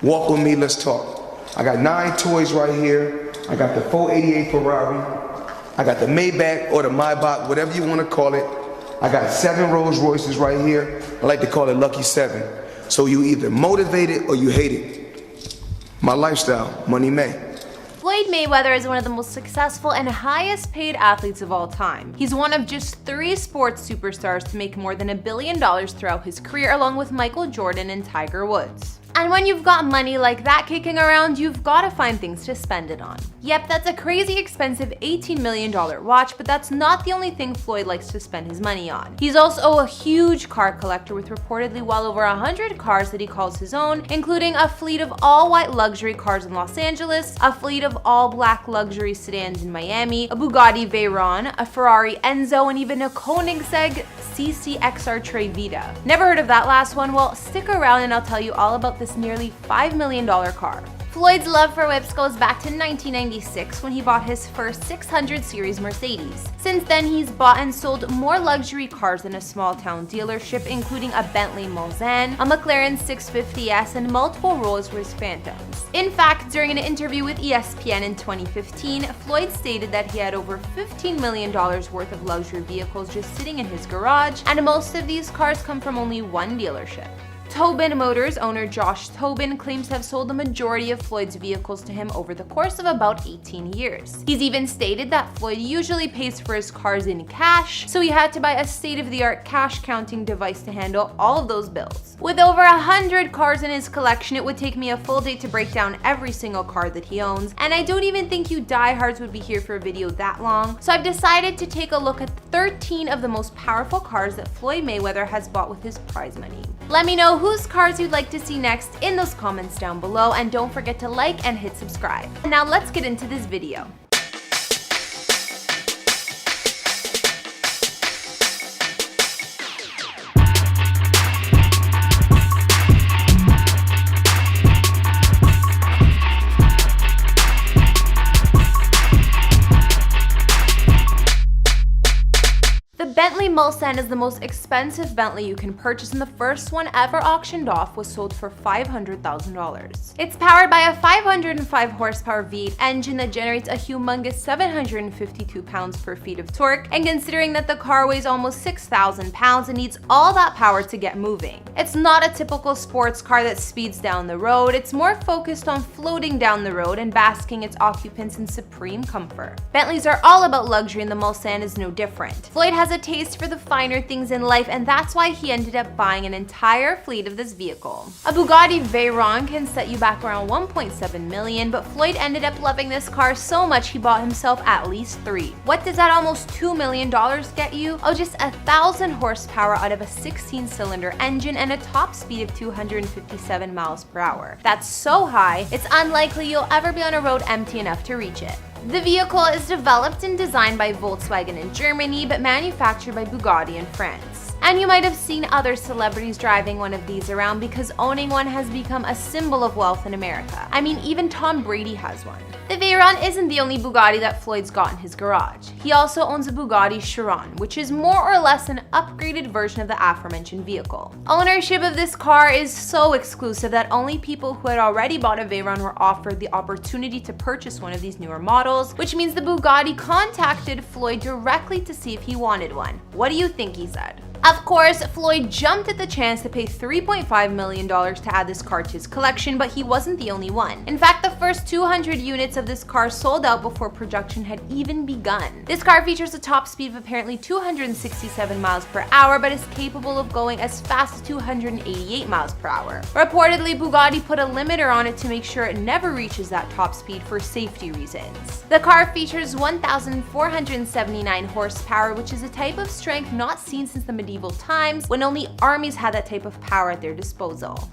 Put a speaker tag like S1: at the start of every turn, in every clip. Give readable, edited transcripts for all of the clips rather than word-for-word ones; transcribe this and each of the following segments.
S1: Walk with me, let's talk. I got 9 toys right here. I got the 488 Ferrari. I got the Maybach or the Maybach, whatever you want to call it. I got 7 Rolls Royces right here. I like to call it Lucky 7. So you either motivate it or you hate it. My lifestyle, money may.
S2: Floyd Mayweather is one of the most successful and highest paid athletes of all time. He's one of just 3 sports superstars to make more than $1 billion throughout his career, along with Michael Jordan and Tiger Woods. And when you've got money like that kicking around, you've got to find things to spend it on. Yep, that's a crazy expensive $18 million watch, but that's not the only thing Floyd likes to spend his money on. He's also a huge car collector with reportedly well over 100 cars that he calls his own, including a fleet of all-white luxury cars in Los Angeles, a fleet of all-black luxury sedans in Miami, a Bugatti Veyron, a Ferrari Enzo, and even a Koenigsegg CCXR Tre Vita. Never heard of that last one? Well, stick around and I'll tell you all about this nearly $5 million car. Floyd's love for whips goes back to 1996 when he bought his first 600 Series Mercedes. Since then, he's bought and sold more luxury cars than a small-town dealership, including a Bentley Mulsanne, a McLaren 650S, and multiple Rolls-Royce Phantoms. In fact, during an interview with ESPN in 2015, Floyd stated that he had over $15 million worth of luxury vehicles just sitting in his garage, and most of these cars come from only one dealership. Tobin Motors owner Josh Tobin claims to have sold the majority of Floyd's vehicles to him over the course of about 18 years. He's even stated that Floyd usually pays for his cars in cash, so he had to buy a state-of-the-art cash counting device to handle all of those bills. With over 100 cars in his collection, it would take me a full day to break down every single car that he owns, and I don't even think you diehards would be here for a video that long, so I've decided to take a look at 13 of the most powerful cars that Floyd Mayweather has bought with his prize money. Let me know whose cars you'd like to see next in those comments down below, and don't forget to like and hit subscribe. Now let's get into this video. The Bentley Mulsanne is the most expensive Bentley you can purchase, and the first one ever auctioned off was sold for $500,000. It's powered by a 505 horsepower V8 engine that generates a humongous 752 pounds-per-feet of torque, and considering that the car weighs almost 6,000 pounds, it needs all that power to get moving. It's not a typical sports car that speeds down the road. It's more focused on floating down the road and basking its occupants in supreme comfort. Bentleys are all about luxury, and the Mulsanne is no different. Floyd has a taste for the finer things in life, and that's why he ended up buying an entire fleet of this vehicle. A Bugatti Veyron can set you back around $1.7 million, but Floyd ended up loving this car so much he bought himself at least 3. What does that almost $2 million get you? Oh, just 1,000 horsepower out of a 16-cylinder engine and a top speed of 257 miles per hour. That's so high, it's unlikely you'll ever be on a road empty enough to reach it. The vehicle is developed and designed by Volkswagen in Germany, but manufactured by Bugatti in France. And you might have seen other celebrities driving one of these around because owning one has become a symbol of wealth in America. I mean, even Tom Brady has one. The Veyron isn't the only Bugatti that Floyd's got in his garage. He also owns a Bugatti Chiron, which is more or less an upgraded version of the aforementioned vehicle. Ownership of this car is so exclusive that only people who had already bought a Veyron were offered the opportunity to purchase one of these newer models, which means the Bugatti contacted Floyd directly to see if he wanted one. What do you think he said? Of course, Floyd jumped at the chance to pay $3.5 million to add this car to his collection, but he wasn't the only one. In fact, the first 200 units of this car sold out before production had even begun. This car features a top speed of apparently 267 miles per hour, but is capable of going as fast as 288 miles per hour. Reportedly, Bugatti put a limiter on it to make sure it never reaches that top speed for safety reasons. The car features 1,479 horsepower, which is a type of strength not seen since the medieval times, when only armies had that type of power at their disposal.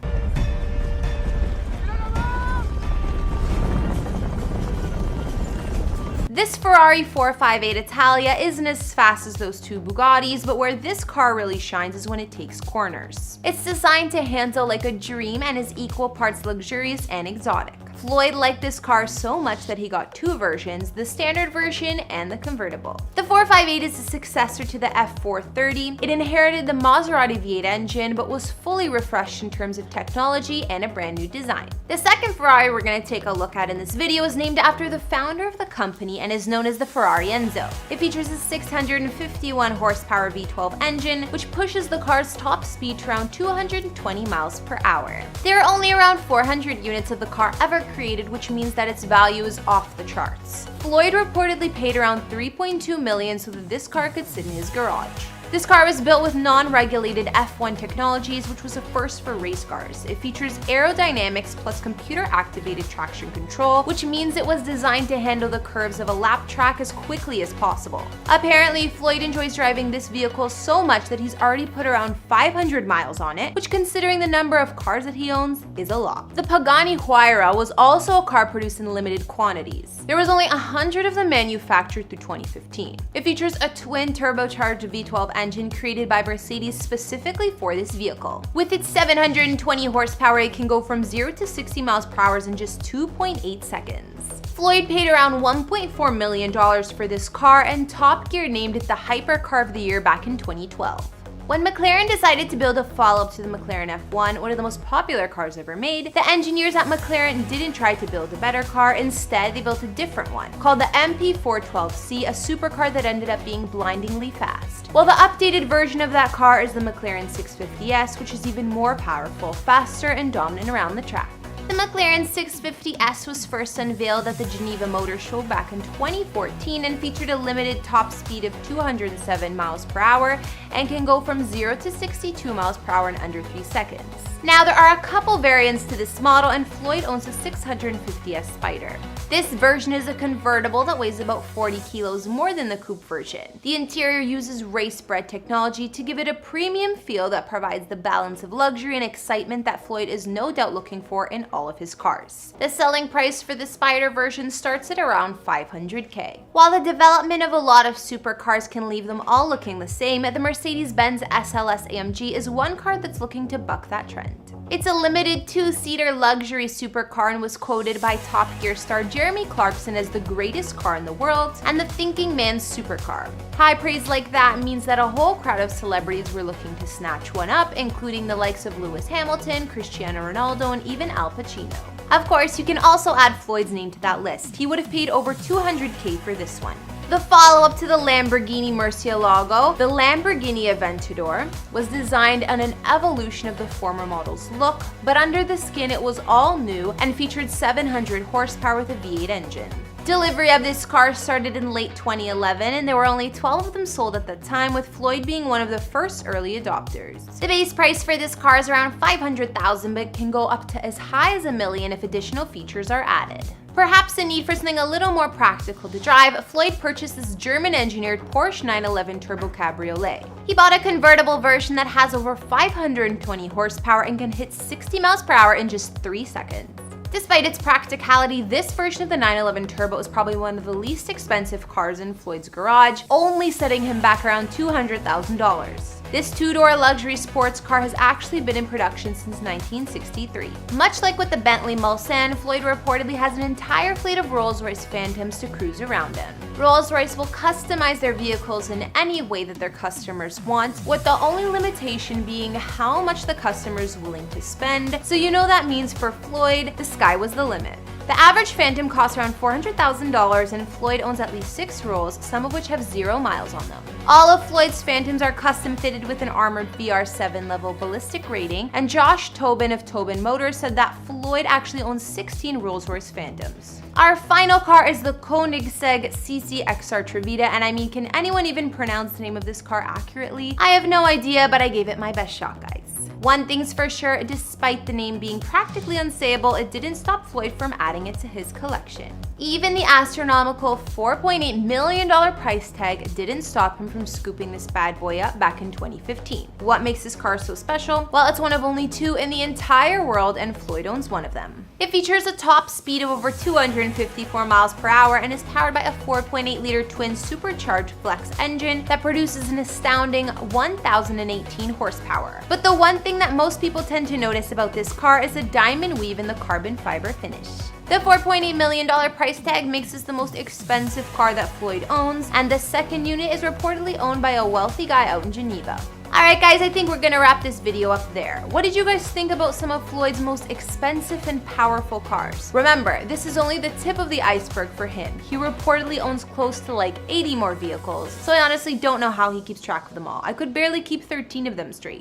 S2: This Ferrari 458 Italia isn't as fast as those 2 Bugattis, but where this car really shines is when it takes corners. It's designed to handle like a dream and is equal parts luxurious and exotic. Floyd liked this car so much that he got two versions, the standard version and the convertible. The 458 is a successor to the F430. It inherited the Maserati V8 engine but was fully refreshed in terms of technology and a brand new design. The second Ferrari we're going to take a look at in this video is named after the founder of the company and is known as the Ferrari Enzo. It features a 651 horsepower V12 engine, which pushes the car's top speed to around 220 miles per hour. There are only around 400 units of the car ever created, which means that its value is off the charts. Floyd reportedly paid around $3.2 million so that this car could sit in his garage. This car was built with non-regulated F1 technologies, which was a first for race cars. It features aerodynamics plus computer-activated traction control, which means it was designed to handle the curves of a lap track as quickly as possible. Apparently, Floyd enjoys driving this vehicle so much that he's already put around 500 miles on it, which considering the number of cars that he owns, is a lot. The Pagani Huayra was also a car produced in limited quantities. There was only 100 of them manufactured through 2015. It features a twin turbocharged V12 engine created by Mercedes specifically for this vehicle. With its 720 horsepower, it can go from 0 to 60 miles per hour in just 2.8 seconds. Floyd paid around $1.4 million for this car, and Top Gear named it the Hypercar of the Year back in 2012. When McLaren decided to build a follow-up to the McLaren F1, one of the most popular cars ever made, the engineers at McLaren didn't try to build a better car. Instead, they built a different one, called the MP412C, a supercar that ended up being blindingly fast. Well, the updated version of that car is the McLaren 650S, which is even more powerful, faster, and dominant around the track. The McLaren 650S was first unveiled at the Geneva Motor Show back in 2014 and featured a limited top speed of 207 miles per hour and can go from 0 to 62 miles per hour in under 3 seconds. Now, there are a couple variants to this model, and Floyd owns a 650S Spider. This version is a convertible that weighs about 40 kilos more than the coupe version. The interior uses race-bred technology to give it a premium feel that provides the balance of luxury and excitement that Floyd is no doubt looking for in all of his cars. The selling price for the Spider version starts at around $500K. While the development of a lot of supercars can leave them all looking the same, the Mercedes-Benz SLS AMG is one car that's looking to buck that trend. It's a limited two-seater luxury supercar and was quoted by Top Gear star Jeremy Clarkson as the greatest car in the world and the thinking man's supercar. High praise like that means that a whole crowd of celebrities were looking to snatch one up, including the likes of Lewis Hamilton, Cristiano Ronaldo, and even Al Pacino. Of course, you can also add Floyd's name to that list. He would have paid over $200K for this one. The follow-up to the Lamborghini Murcielago, the Lamborghini Aventador, was designed on an evolution of the former model's look, but under the skin it was all new and featured 700 horsepower with a V8 engine. Delivery of this car started in late 2011, and there were only 12 of them sold at the time, with Floyd being one of the first early adopters. The base price for this car is around $500,000, but can go up to as high as $1 million if additional features are added. Perhaps a need for something a little more practical to drive, Floyd purchased this German-engineered Porsche 911 Turbo Cabriolet. He bought a convertible version that has over 520 horsepower and can hit 60 miles per hour in just 3 seconds. Despite its practicality, this version of the 911 Turbo is probably one of the least expensive cars in Floyd's garage, only setting him back around $200,000. This two-door luxury sports car has actually been in production since 1963. Much like with the Bentley Mulsanne, Floyd reportedly has an entire fleet of Rolls-Royce Phantoms to cruise around in. Rolls-Royce will customize their vehicles in any way that their customers want, with the only limitation being how much the customer is willing to spend, so you know that means for Floyd, the sky was the limit. The average Phantom costs around $400,000, and Floyd owns at least 6 Rolls, some of which have 0 miles on them. All of Floyd's Phantoms are custom fitted with an armored VR7 level ballistic rating, and Josh Tobin of Tobin Motors said that Floyd actually owns 16 Rolls-Royce Phantoms. Our final car is the Koenigsegg CC-XR Trevita, and I mean, can anyone even pronounce the name of this car accurately? I have no idea, but I gave it my best shot, guys. One thing's for sure, despite the name being practically unsayable, it didn't stop Floyd from adding it to his collection. Even the astronomical $4.8 million price tag didn't stop him from scooping this bad boy up back in 2015. What makes this car so special? Well, it's one of only 2 in the entire world, and Floyd owns one of them. It features a top speed of over 254 miles per hour and is powered by a 4.8-liter twin supercharged flex engine that produces an astounding 1,018 horsepower. But the one thing thing that most people tend to notice about this car is the diamond weave in the carbon fiber finish. The $4.8 million price tag makes this the most expensive car that Floyd owns, and the second unit is reportedly owned by a wealthy guy out in Geneva. Alright guys, I think we're gonna wrap this video up there. What did you guys think about some of Floyd's most expensive and powerful cars? Remember, this is only the tip of the iceberg for him. He reportedly owns close to like 80 more vehicles, so I honestly don't know how he keeps track of them all. I could barely keep 13 of them straight.